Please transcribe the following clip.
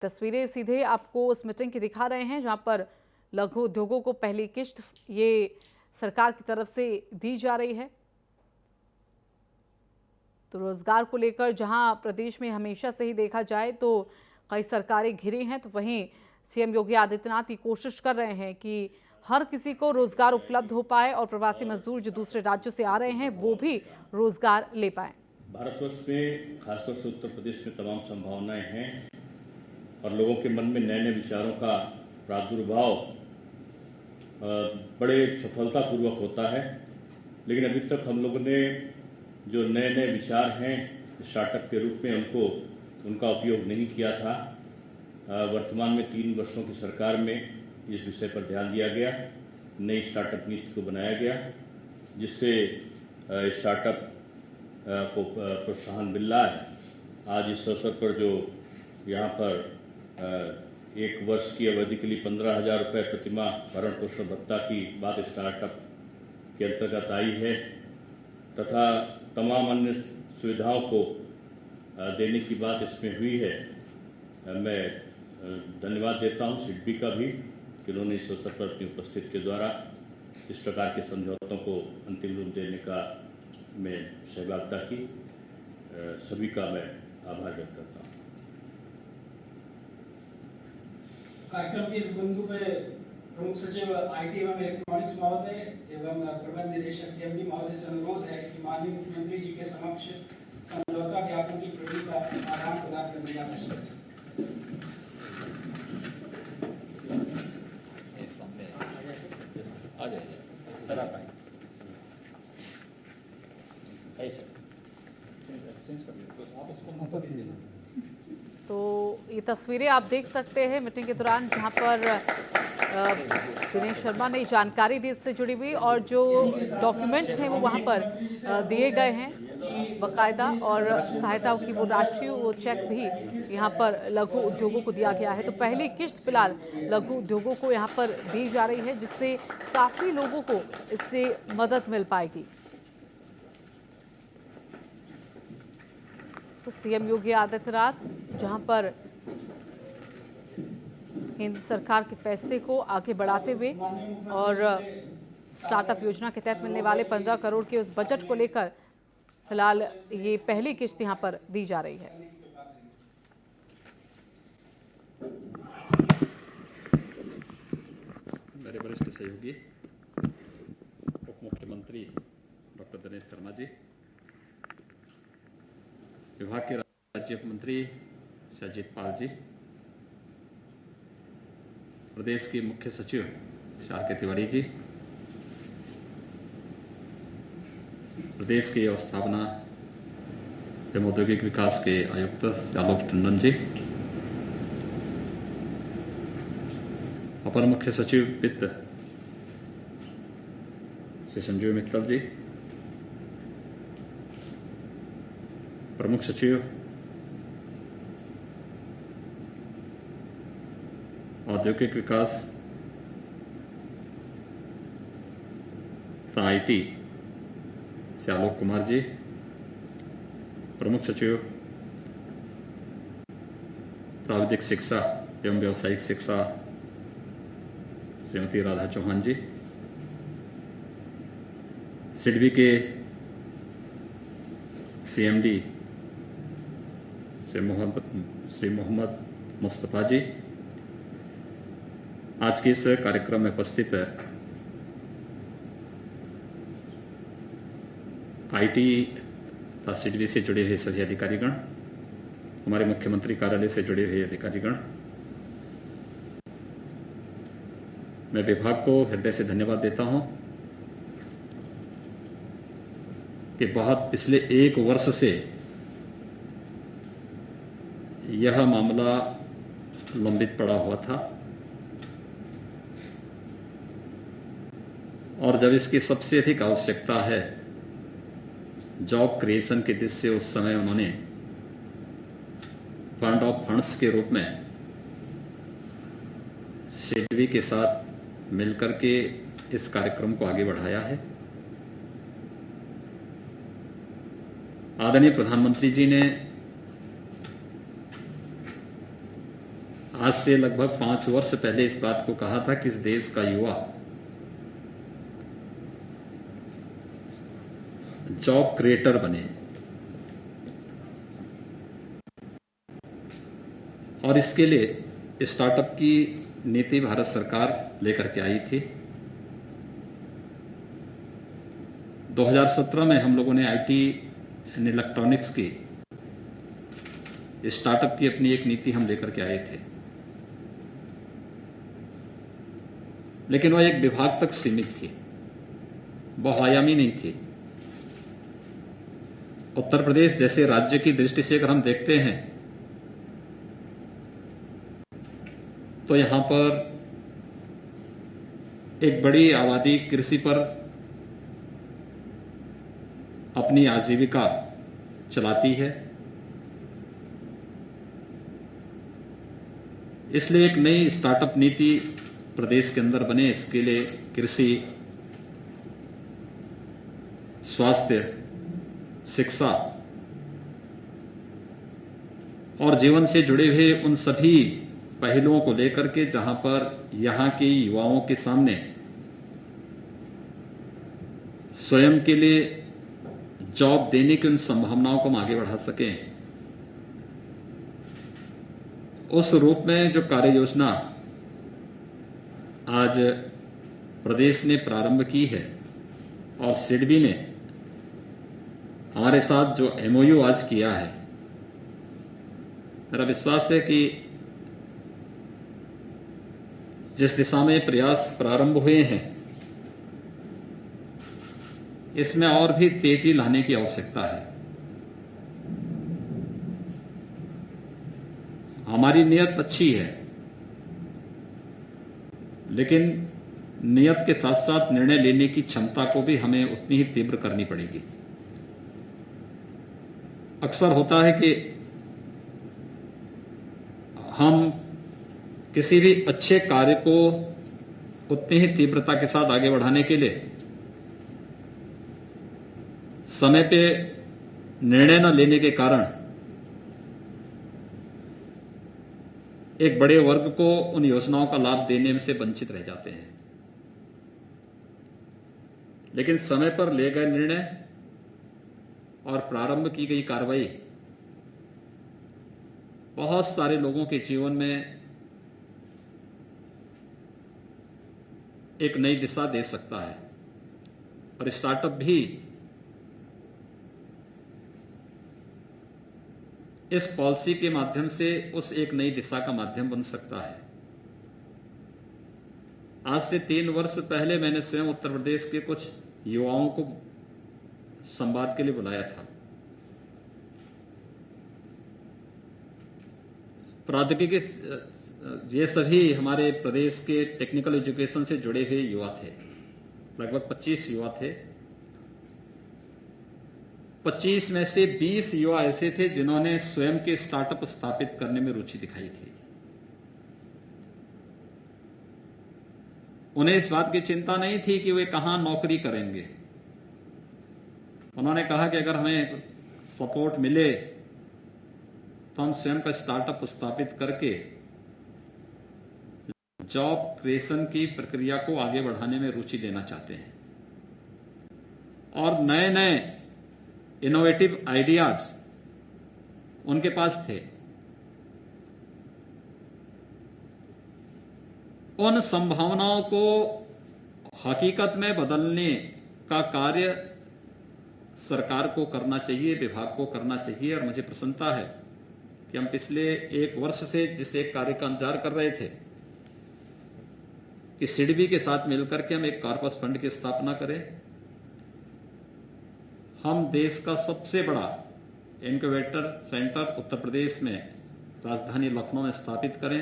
तस्वीरें सीधे आपको उस मीटिंग की दिखा रहे हैं जहां पर लघु उद्योगों को पहली किश्त ये सरकार की तरफ से दी जा रही है। तो रोजगार को लेकर जहां प्रदेश में हमेशा से ही देखा जाए तो कई सरकारें घिरी हैं, तो वहीं सीएम योगी आदित्यनाथ ये कोशिश कर रहे हैं कि हर किसी को रोजगार उपलब्ध हो पाए और प्रवासी मजदूर जो दूसरे राज्यों से आ रहे हैं वो भी रोजगार ले पाए। भारतवर्ष में खासतौर से उत्तर प्रदेश में तमाम संभावनाएं हैं और लोगों के मन में नए नए विचारों का प्रादुर्भाव बड़े सफलतापूर्वक होता है। लेकिन अभी तक हम लोगों ने जो नए नए विचार हैं स्टार्टअप के रूप में उनका उपयोग नहीं किया था। वर्तमान में 3 वर्षों की सरकार में इस विषय पर ध्यान दिया गया, नई स्टार्टअप नीति को बनाया गया जिससे स्टार्टअप को प्रोत्साहन मिल रहा है। आज इस अवसर पर जो यहाँ पर 1 वर्ष की अवधि के लिए 15,000 रुपये प्रतिमाह भरण पोषण भत्ता की बात स्टार्टअप के अंतर्गत आई है तथा तमाम अन्य सुविधाओं को देने की बात इसमें हुई है। मैं धन्यवाद देता हूँ सिडबी का भी कि उन्होंने इस अवसर पर अपनी उपस्थिति के द्वारा इस प्रकार के समझौतों को अंतिम रूप देने का मैं सहभागिता की। सभी का मैं आभार व्यक्त करता हूँ। कार्यक्रम के इस बिंदु पे प्रमुख सचिव आईटी एवं इलेक्ट्रॉनिक्स महोदय एवं प्रबंध निदेशक सीएमडी महोदय से अनुरोध है कि माननीय मुख्यमंत्री जी के समक्ष समझौता ज्ञापन की प्रति का आदान प्रदान करने का प्रश्न आ जाइए सर, आप आइए। तो ये तस्वीरें आप देख सकते हैं मीटिंग के दौरान जहां पर दिनेश शर्मा ने जानकारी दी इससे जुड़ी हुई और जो डॉक्यूमेंट्स हैं वो वहां पर दिए गए हैं बाकायदा, और सहायता की वो राशि वो चेक भी यहाँ पर लघु उद्योगों को दिया गया है। तो पहली किश्त फिलहाल लघु उद्योगों को यहाँ पर दी जा रही है जिससे काफ़ी लोगों को इससे मदद मिल पाएगी। तो सीएम योगी आदित्यनाथ जहां पर केंद्र सरकार के फैसले को आगे बढ़ाते हुए और स्टार्टअप योजना के तहत मिलने वाले 15 करोड़ के उस बजट को लेकर फिलहाल ये पहली किश्त यहां पर दी जा रही है। मेरे वरिष्ठ सहयोगी उप मुख्यमंत्री डॉक्टर दिनेश शर्मा जी, विभाग के राज्य मंत्री अजित पाल जी, प्रदेश के मुख्य सचिव शारके तिवारी जी, प्रदेश के अवस्थापना एवं औद्योगिक विकास के आयुक्त आलोक टंडन जी, अपर मुख्य सचिव वित्त श्री संजीव मित्तल जी, प्रमुख सचिव औद्योगिक विकास आईटी से आलोक कुमार जी, प्रमुख सचिव प्राविधिक शिक्षा एवं व्यावसायिक शिक्षा श्रीमती राधा चौहान जी, सिडबी के सीएमडी श्री मोहम्मद मुस्तफा जी, आज के इस कार्यक्रम में उपस्थित आईटी तथा सिडबी से जुड़े हुए सभी अधिकारीगण, हमारे मुख्यमंत्री कार्यालय से जुड़े हुए अधिकारीगण, मैं विभाग को हृदय से धन्यवाद देता हूं कि बहुत पिछले 1 वर्ष से यह मामला लंबित पड़ा हुआ था और जब इसकी सबसे अधिक आवश्यकता है जॉब क्रिएशन के दृष्टि से उस समय उन्होंने फंड ऑफ फंड्स के रूप में सिडबी के साथ मिलकर के इस कार्यक्रम को आगे बढ़ाया है। आदरणीय प्रधानमंत्री जी ने आज से लगभग 5 वर्ष पहले इस बात को कहा था कि इस देश का युवा जॉब क्रिएटर बने, और इसके लिए स्टार्टअप की नीति भारत सरकार लेकर के आई थी। 2017 में हम लोगों ने आईटी एंड इलेक्ट्रॉनिक्स की स्टार्टअप की अपनी एक नीति हम लेकर के आए थे, लेकिन वह एक विभाग तक सीमित थी, बहुआयामी नहीं थी। उत्तर प्रदेश जैसे राज्य की दृष्टि से अगर हम देखते हैं तो यहां पर एक बड़ी आबादी कृषि पर अपनी आजीविका चलाती है, इसलिए एक नई स्टार्टअप नीति प्रदेश के अंदर बने। इसके लिए कृषि, स्वास्थ्य, शिक्षा और जीवन से जुड़े हुए उन सभी पहलुओं को लेकर के जहां पर यहां के युवाओं के सामने स्वयं के लिए जॉब देने की उन संभावनाओं को हम आगे बढ़ा सकें, उस रूप में जो कार्य योजना आज प्रदेश ने प्रारंभ की है और सिडबी ने हमारे साथ जो एमओयू आज किया है, मेरा विश्वास है कि जिस दिशा में प्रयास प्रारंभ हुए हैं इसमें और भी तेजी लाने की आवश्यकता है। हमारी नियत अच्छी है, लेकिन नियत के साथ साथ निर्णय लेने की क्षमता को भी हमें उतनी ही तीव्र करनी पड़ेगी। अक्सर होता है कि हम किसी भी अच्छे कार्य को उतनी ही तीव्रता के साथ आगे बढ़ाने के लिए समय पे निर्णय न लेने के कारण एक बड़े वर्ग को उन योजनाओं का लाभ देने में से वंचित रह जाते हैं। लेकिन समय पर लिए गए निर्णय और प्रारंभ की गई कार्रवाई बहुत सारे लोगों के जीवन में एक नई दिशा दे सकता है, और स्टार्टअप भी इस पॉलिसी के माध्यम से उस एक नई दिशा का माध्यम बन सकता है। आज से 3 वर्ष पहले मैंने स्वयं उत्तर प्रदेश के कुछ युवाओं को संवाद के लिए बुलाया था। प्रौद्योगिकी ये सभी हमारे प्रदेश के टेक्निकल एजुकेशन से जुड़े हुए युवा थे, लगभग 25 युवा थे। 25 में से 20 युवा ऐसे थे जिन्होंने स्वयं के स्टार्टअप स्थापित करने में रुचि दिखाई थी। उन्हें इस बात की चिंता नहीं थी कि वे कहां नौकरी करेंगे। उन्होंने कहा कि अगर हमें सपोर्ट मिले तो हम स्वयं का स्टार्टअप स्थापित करके जॉब क्रिएशन की प्रक्रिया को आगे बढ़ाने में रुचि लेना चाहते हैं, और नए नए इनोवेटिव आइडियाज उनके पास थे। उन संभावनाओं को हकीकत में बदलने का कार्य सरकार को करना चाहिए, विभाग को करना चाहिए। और मुझे प्रसन्नता है कि हम पिछले 1 वर्ष से जिस एक कार्य का इंतजार कर रहे थे कि सिडबी के साथ मिलकर के हम एक कॉर्पस फंड की स्थापना करें, हम देश का सबसे बड़ा इनक्यूबेटर सेंटर उत्तर प्रदेश में राजधानी लखनऊ में स्थापित करें,